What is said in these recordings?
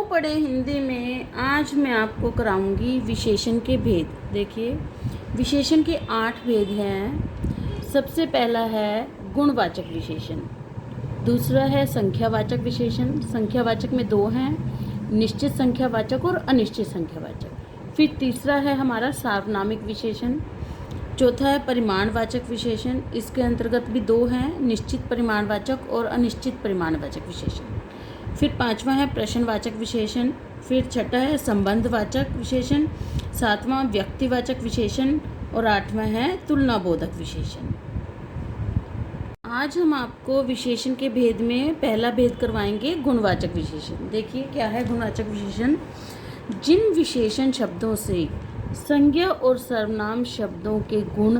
पढ़े हिंदी में आज मैं आपको कराऊंगी विशेषण के भेद। देखिए, विशेषण के 8 भेद हैं। सबसे पहला है गुणवाचक विशेषण, दूसरा है संख्यावाचक विशेषण। संख्यावाचक में 2 हैं, निश्चित संख्यावाचक और अनिश्चित संख्यावाचक। फिर तीसरा है हमारा सार्वनामिक विशेषण। चौथा है परिमाणवाचक विशेषण, इसके अंतर्गत भी 2 हैं, निश्चित परिमाणवाचक और अनिश्चित परिमाणवाचक विशेषण। फिर पांचवा है प्रश्नवाचक विशेषण। फिर छठा है संबंधवाचक विशेषण, सातवां व्यक्तिवाचक विशेषण और आठवां है तुलनाबोधक विशेषण। आज हम आपको विशेषण के भेद में पहला भेद करवाएंगे गुणवाचक विशेषण। देखिए क्या है गुणवाचक विशेषण। जिन विशेषण शब्दों से संज्ञा और सर्वनाम शब्दों के गुण,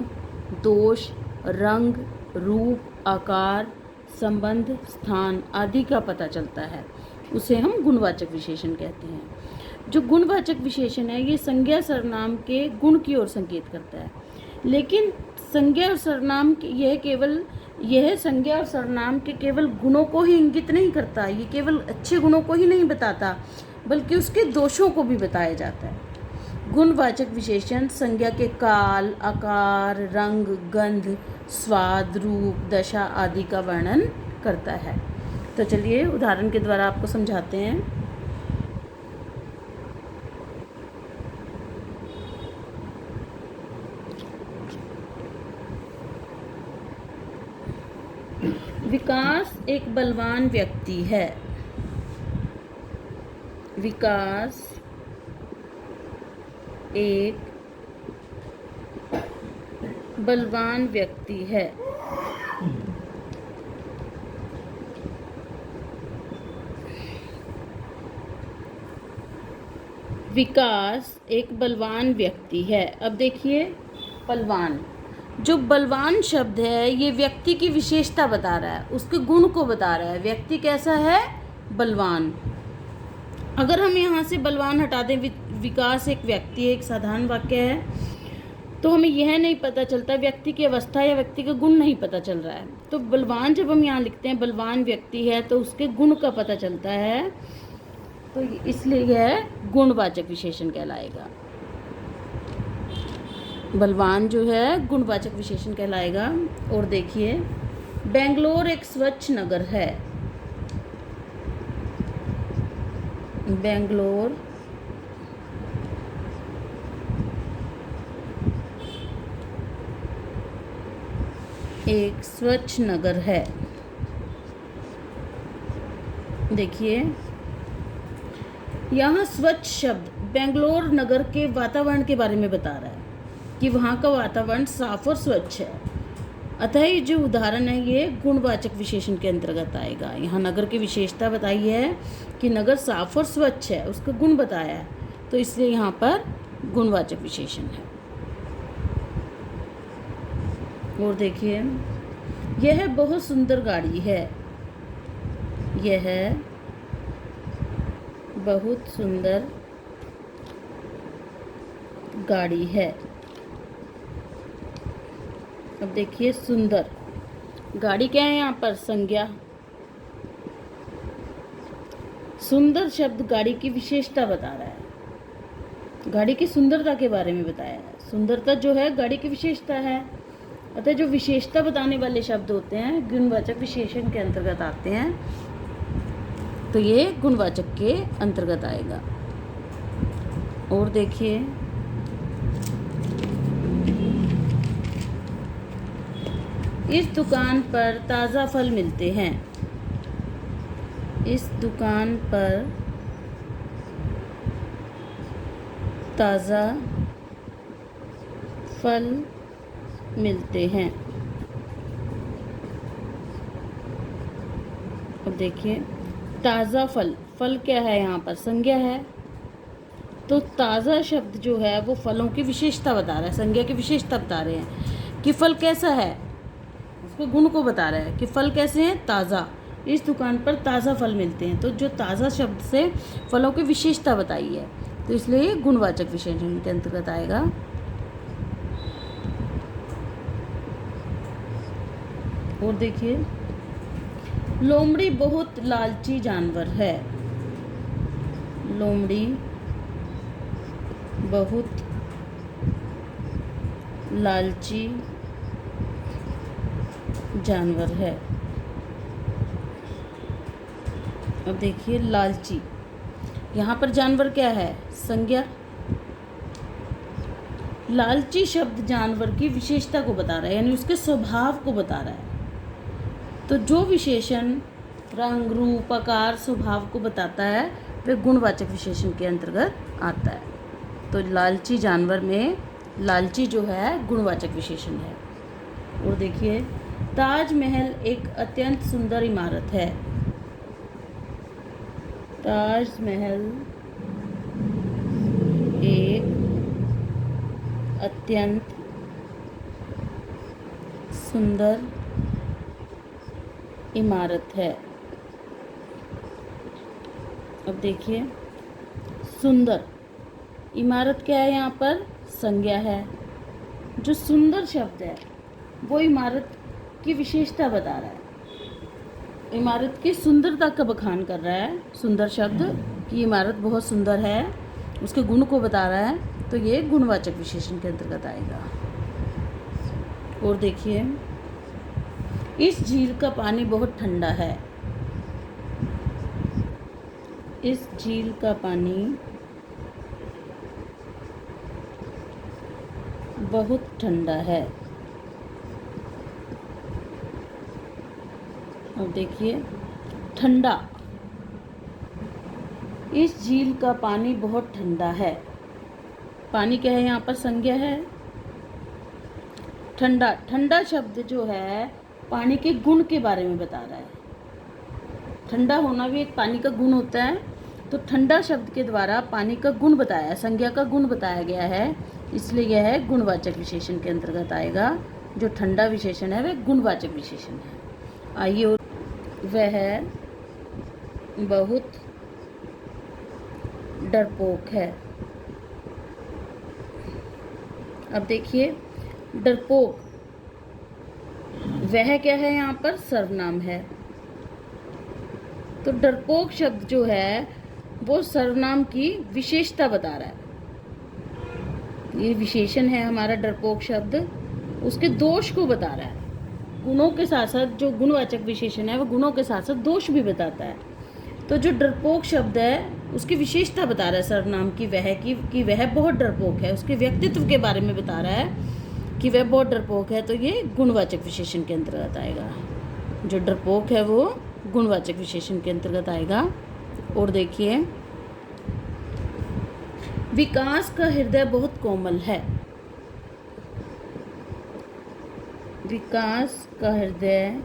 दोष, रंग, रूप, आकार, संबंध, स्थान आदि का पता चलता है, उसे हम गुणवाचक विशेषण कहते हैं। जो गुणवाचक विशेषण है ये संज्ञा सर्वनाम के गुण की ओर संकेत करता है, लेकिन संज्ञा और सर्वनाम यह संज्ञा और सर्वनाम के केवल गुणों को ही इंगित नहीं करता, ये केवल अच्छे गुणों को ही नहीं बताता बल्कि उसके दोषों को भी बताया जाता है। गुणवाचक विशेषण संज्ञा के काल, आकार, रंग, गंध, स्वाद, रूप, दशा आदि का वर्णन करता है। तो चलिए उदाहरण के द्वारा आपको समझाते हैं। विकास एक बलवान व्यक्ति है। विकास एक बलवान व्यक्ति है। विकास एक बलवान व्यक्ति है। अब देखिए बलवान, जो बलवान शब्द है ये व्यक्ति की विशेषता बता रहा है, उसके गुण को बता रहा है। व्यक्ति कैसा है? बलवान। अगर हम यहाँ से बलवान हटा दें, विकास एक व्यक्ति है, एक साधारण वाक्य है, तो हमें यह नहीं पता चलता, व्यक्ति की अवस्था या व्यक्ति का गुण नहीं पता चल रहा है। तो बलवान जब हम यहाँ लिखते हैं बलवान व्यक्ति है तो उसके गुण का पता चलता है, तो इसलिए यह गुणवाचक विशेषण कहलाएगा। बलवान जो है गुणवाचक विशेषण कहलाएगा। और देखिए बेंगलोर एक स्वच्छ नगर है। बेंगलोर एक स्वच्छ नगर है। देखिए यहाँ स्वच्छ शब्द बेंगलोर नगर के वातावरण के बारे में बता रहा है कि वहाँ का वातावरण साफ और स्वच्छ है। अतः ये जो उदाहरण है ये गुणवाचक विशेषण के अंतर्गत आएगा। यहाँ नगर की विशेषता बताई है कि नगर साफ और स्वच्छ है, उसका गुण बताया है, तो इसलिए यहाँ पर गुणवाचक विशेषण है। और देखिए यह बहुत सुंदर गाड़ी है। यह बहुत सुंदर गाड़ी है। अब देखिए सुंदर, गाड़ी क्या है यहाँ पर? संज्ञा। सुंदर शब्द गाड़ी की विशेषता बता रहा है, गाड़ी की सुंदरता के बारे में बताया है। सुंदरता जो है गाड़ी की विशेषता है। अतः जो विशेषता बताने वाले शब्द होते हैं गुणवाचक विशेषण के अंतर्गत आते हैं, तो ये गुणवाचक के अंतर्गत आएगा। और देखिए इस दुकान पर ताज़ा फल मिलते हैं। इस दुकान पर ताज़ा फल मिलते हैं। अब देखिए ताज़ा फल, फल क्या है यहाँ पर? संज्ञा है। तो ताज़ा शब्द जो है वो फलों की विशेषता बता रहा है, संज्ञा की विशेषता बता रहे हैं कि फल कैसा है, उसके गुण को बता रहा है कि फल कैसे हैं? ताज़ा। इस दुकान पर ताज़ा फल मिलते हैं, तो जो ताज़ा शब्द से फलों की विशेषता बताई है, तो इसलिए गुणवाचक विशेषण के अंतर्गत आएगा। और देखिए लोमड़ी बहुत लालची जानवर है। लोमड़ी बहुत लालची जानवर है। अब देखिए लालची, यहाँ पर जानवर क्या है? संज्ञा। लालची शब्द जानवर की विशेषता को बता रहा है, यानी उसके स्वभाव को बता रहा है। तो जो विशेषण रंग, रूप, आकार, स्वभाव को बताता है वह गुणवाचक विशेषण के अंतर्गत आता है। तो लालची जानवर में लालची जो है गुणवाचक विशेषण है। और देखिए ताजमहल एक अत्यंत सुंदर इमारत है। ताजमहल एक अत्यंत सुंदर इमारत है। अब देखिए सुंदर इमारत क्या है? यहाँ पर संज्ञा है। जो सुंदर शब्द है वो इमारत की विशेषता बता रहा है, इमारत की सुंदरता का बखान कर रहा है। सुंदर शब्द की इमारत बहुत सुंदर है, उसके गुण को बता रहा है, तो ये गुणवाचक विशेषण के अंतर्गत आएगा। और देखिए इस झील का पानी बहुत ठंडा है। इस झील का पानी बहुत ठंडा है। अब देखिए ठंडा, इस झील का पानी बहुत ठंडा है। पानी क्या है? यहाँ पर संज्ञा है। ठंडा, ठंडा शब्द जो है पानी के गुण के बारे में बता रहा है। ठंडा होना भी एक पानी का गुण होता है। तो ठंडा शब्द के द्वारा पानी का गुण बताया, संज्ञा का गुण बताया गया है, इसलिए यह है गुणवाचक विशेषण के अंतर्गत आएगा। जो ठंडा विशेषण है वह गुणवाचक विशेषण है। आइए, और वह बहुत डरपोक है। अब देखिए डरपोक, वह क्या है? यहाँ पर सर्वनाम है। तो डरपोक शब्द जो है वो सर्वनाम की विशेषता बता रहा है। ये विशेषण है हमारा डरपोक शब्द, उसके दोष को बता रहा है। गुणों के साथ साथ जो गुणवाचक विशेषण है वो गुणों के साथ साथ दोष भी बताता है। तो जो डरपोक शब्द है उसकी विशेषता बता रहा है सर्वनाम की, वह कि वह बहुत डरपोक है। उसके व्यक्तित्व के बारे में बता रहा है कि वह बहुत डरपोक है, तो ये गुणवाचक विशेषण के अंतर्गत आएगा। जो डरपोक है वो गुणवाचक विशेषण के अंतर्गत आएगा। और देखिए विकास का हृदय बहुत कोमल है। विकास का हृदय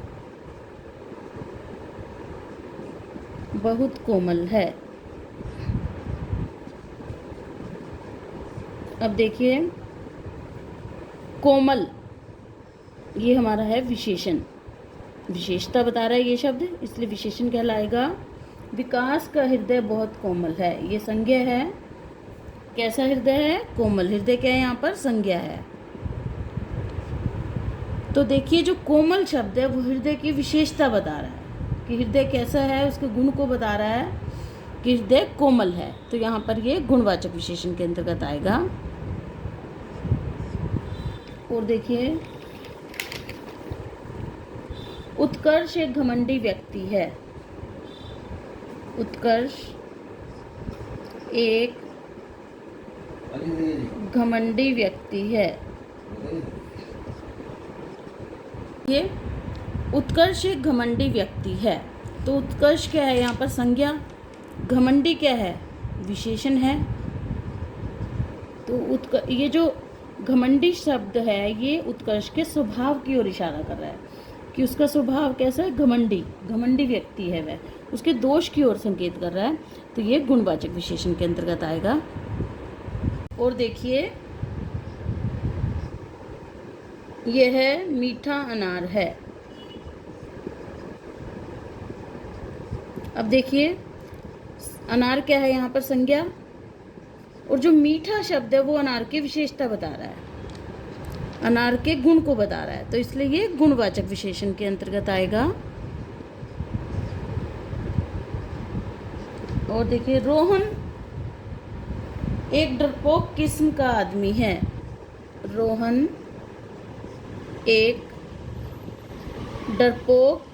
बहुत कोमल है। अब देखिए कोमल, ये हमारा है विशेषण, विशेषता बता रहा है ये शब्द, इसलिए विशेषण कहलाएगा। विकास का हृदय बहुत कोमल है, ये संज्ञा है। कैसा हृदय है? कोमल। हृदय क्या है? यहाँ पर संज्ञा है। तो देखिए जो कोमल शब्द है वो हृदय की विशेषता बता रहा है कि हृदय कैसा है, उसके गुण को बता रहा है कि हृदय कोमल है। तो यहाँ पर ये गुणवाचक विशेषण के अंतर्गत आएगा। और देखिए उत्कर्ष एक घमंडी व्यक्ति है। उत्कर्ष एक घमंडी व्यक्ति है। ये उत्कर्ष एक घमंडी व्यक्ति है। तो उत्कर्ष क्या है? यहाँ पर संज्ञा। घमंडी क्या है? विशेषण है। तो ये जो घमंडी शब्द है ये उत्कर्ष के स्वभाव की ओर इशारा कर रहा है कि उसका स्वभाव कैसा है? घमंडी, घमंडी व्यक्ति है वह, उसके दोष की ओर संकेत कर रहा है। तो ये गुणवाचक विशेषण के अंतर्गत आएगा। और देखिए यह मीठा अनार है। अब देखिए अनार क्या है? यहाँ पर संज्ञा, और जो मीठा शब्द है वो अनार की विशेषता बता रहा है, अनार के गुण को बता रहा है, तो इसलिए ये गुणवाचक विशेषण के अंतर्गत आएगा। और देखिए रोहन एक डरपोक किस्म का आदमी है। रोहन एक डरपोक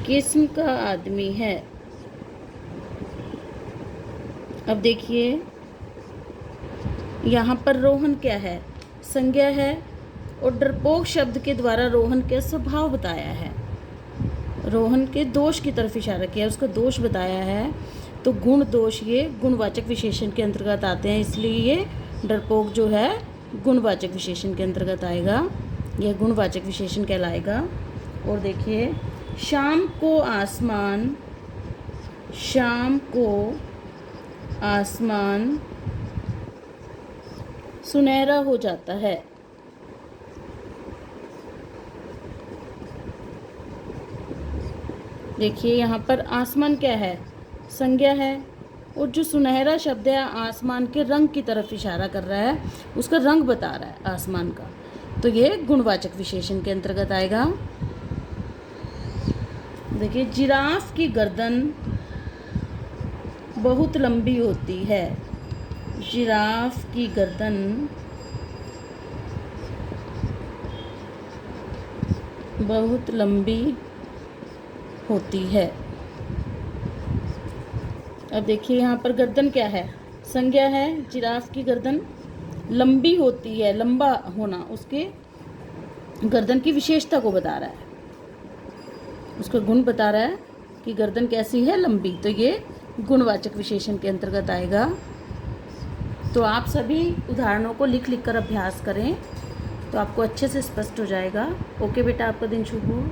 किस्म का आदमी है। अब देखिए यहाँ पर रोहन क्या है, संज्ञा है, और डरपोक शब्द के द्वारा रोहन के स्वभाव बताया है, रोहन के दोष की तरफ इशारा किया, उसका दोष बताया है। तो गुण दोष ये गुणवाचक विशेषण के अंतर्गत आते हैं, इसलिए ये डरपोक जो है गुणवाचक विशेषण के अंतर्गत आएगा, यह गुणवाचक विशेषण कहलाएगा। और देखिए शाम को आसमान सुनहरा हो जाता है। देखिए यहाँ पर आसमान क्या है, संज्ञा है, और जो सुनहरा शब्द है आसमान के रंग की तरफ इशारा कर रहा है, उसका रंग बता रहा है आसमान का, तो ये गुणवाचक विशेषण के अंतर्गत आएगा। देखिए जिराफ की गर्दन बहुत लंबी होती है। जिराफ की गर्दन बहुत लंबी होती है। अब देखिए यहाँ पर गर्दन क्या है, संज्ञा है, जिराफ की गर्दन लंबी होती है, लंबा होना उसके गर्दन की विशेषता को बता रहा है, उसका गुण बता रहा है कि गर्दन कैसी है, लंबी, तो ये गुणवाचक विशेषण के अंतर्गत आएगा। तो आप सभी उदाहरणों को लिख लिख कर अभ्यास करें, तो आपको अच्छे से स्पष्ट हो जाएगा। ओके बेटा, आपका दिन शुभ हो।